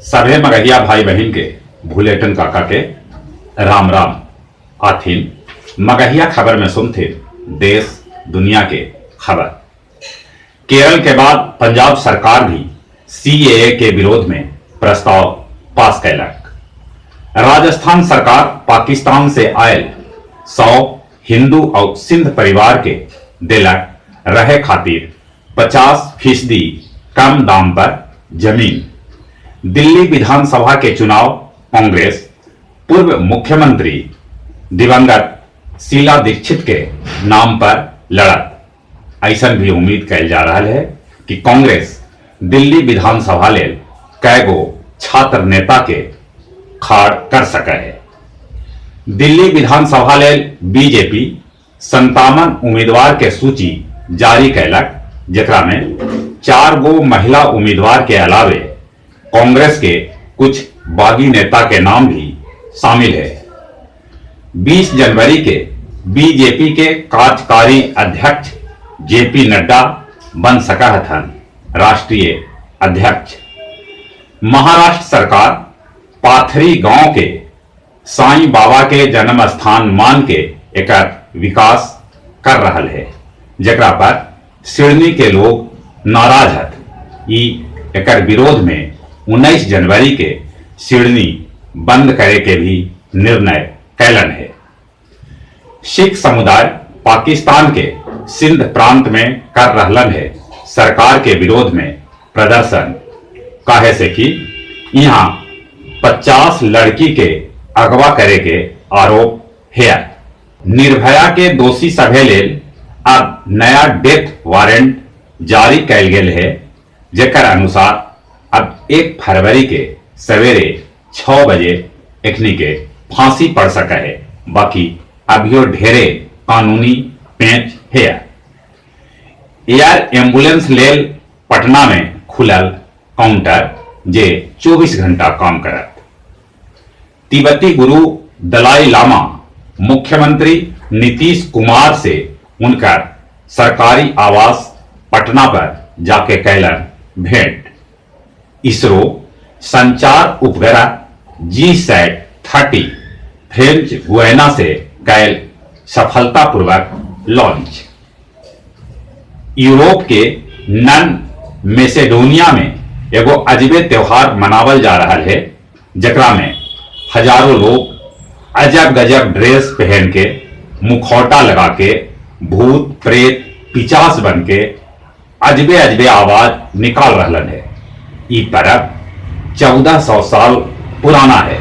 सभे मगहिया भाई बहन के भूलेटन काका के राम राम आथिन मगहिया खबर में सुनते देश दुनिया के खबर। केरल के बाद पंजाब सरकार भी सीएए के विरोध में प्रस्ताव पास कैलक। राजस्थान सरकार पाकिस्तान से आयल 100 हिंदू और सिंध परिवार के दिलक रहे खातिर 50% कम दाम पर जमीन। दिल्ली विधानसभा के चुनाव कांग्रेस पूर्व मुख्यमंत्री दिवंगत शीला दीक्षित के नाम पर लड़त। ऐसा भी उम्मीद कैल जा रहा है कि कांग्रेस दिल्ली विधानसभा लेल कैगो छात्र नेता के खाड़ कर सके है। दिल्ली विधानसभा लेल बीजेपी 57 उम्मीदवार के सूची जारी कैलक, जेकरा में 4 गो महिला उम्मीदवार के अलावे कांग्रेस के कुछ बागी नेता के नाम भी शामिल है। 20 जनवरी के बीजेपी के कार्यकारी अध्यक्ष जेपी नड्डा बन सका हथन राष्ट्रीय अध्यक्ष। महाराष्ट्र सरकार पाथरी गांव के साईं बाबा के जन्म स्थान मान के एक विकास कर रहा है, जेकरा पर सिडनी के लोग नाराज हत। एक विरोध में 19 जनवरी के सिडनी बंद करे के भी निर्णय कैलन है। सिख समुदाय पाकिस्तान के सिंध प्रांत में कर रहलन है सरकार के विरोध में प्रदर्शन, काहे से कि यहाँ 50 लड़की के अगवा करे के आरोप है। निर्भया के दोषी सभे लेल अब नया डेथ वारंट जारी कैल गेल है, जेकर अनुसार अब 1 फरवरी के सवेरे 6 बजे एखनी के फांसी पड़ सका है। बाकी अभियो ढेरे कानूनी पेंच है। एयर एम्बुलेंस लेल पटना में खुलल काउंटर जे 24 घंटा काम करत। तिब्बती गुरु दलाई लामा मुख्यमंत्री नीतीश कुमार से उनकर सरकारी आवास पटना पर जाके कैलन भेंट। इसरो संचार उपग्रह GSAT-30 फ्रेंच गुयाना से कैल सफलतापूर्वक लॉन्च। यूरोप के नन मैसेडोनिया में एगो अजबे त्योहार मनावल जा रहा है, जकरा में हजारों लोग अजब गजब ड्रेस पहन के मुखौटा लगा के भूत प्रेत पिचास बन के अजबे अजबे आवाज निकाल रहा है। ई पर्व 1400 साल पुराना है।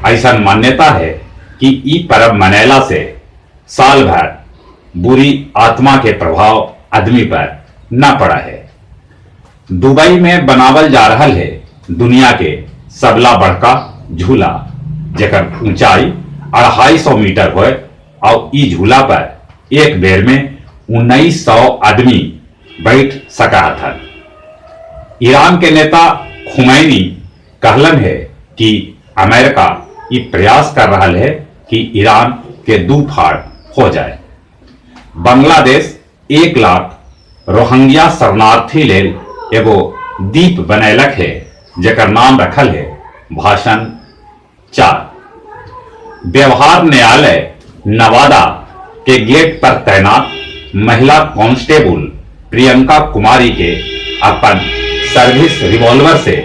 ऐसा मान्यता है कि ई पर्व मनेला से साल भर बुरी आत्मा के प्रभाव आदमी पर न पड़ा है। दुबई में बनावल जा रहा है दुनिया के सबला बड़का झूला, जेकर ऊंचाई 250 मीटर हो और ई झूला पर एक बेर में 1900 आदमी बैठ सका था। ईरान के नेता खुमैनी कहलन है कि अमेरिका ये प्रयास कर रहा है कि ईरान के 2 फाड़ हो जाए। बांग्लादेश 1 लाख रोहिंग्या शरणार्थी लेल एगो द्वीप बनैलक है, जेकर नाम रखल है भाषण 4। व्यवहार न्यायालय नवादा के गेट पर तैनात महिला कांस्टेबल प्रियंका कुमारी के अपन सर्विस रिवॉल्वर से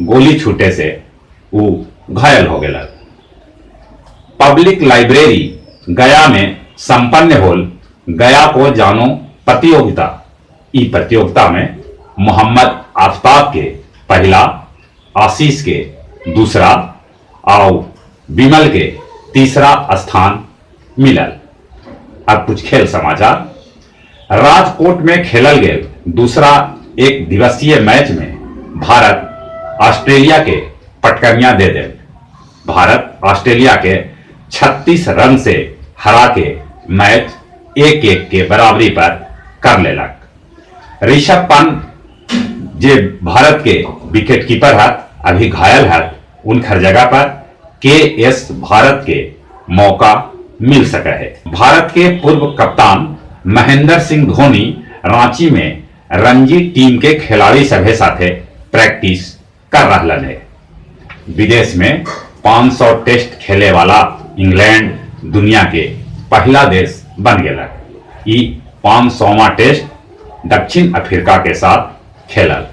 गोली छूटे से वो घायल हो गया। पब्लिक लाइब्रेरी गया में संपन्न होल गया को जानो प्रतियोगिता। ई प्रतियोगिता में मोहम्मद आफ्ताब के पहला, आशीष के दूसरा और विमल के तीसरा स्थान मिलल। अब कुछ खेल समाचार। राजकोट में खेलल गए दूसरा 1 दिवसीय मैच में भारत ऑस्ट्रेलिया के पटकनिया दे दे। भारत ऑस्ट्रेलिया के 36 रन से हरा के मैच 1-1 के बराबरी पर कर लेलक। ऋषभ पंत जे भारत के विकेट कीपर है अभी घायल है, उनकर जगह पर KS भारत के मौका मिल सका है। भारत के पूर्व कप्तान महेंद्र सिंह धोनी रांची में रणजी टीम के खिलाड़ी सभे साथे प्रैक्टिस कर रहा है। विदेश में 500 टेस्ट खेले वाला इंग्लैंड दुनिया के पहला देश बन गया। ई 500वां टेस्ट दक्षिण अफ्रीका के साथ खेलल।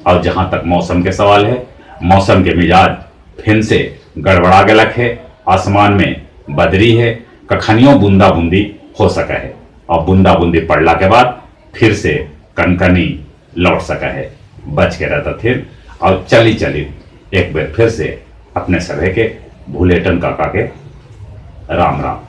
और जहां तक मौसम के सवाल है, मौसम के मिजाज फिर से गड़बड़ा गलक है। आसमान में बदरी है, कखनियों बूंदा बूंदी हो सका है और बूंदा बूंदी पड़ला के बाद फिर से कनकनी लौट सका है। बच के रहता फिर और चली चली एक बार फिर से अपने सभे के भूलेटन काका के राम राम।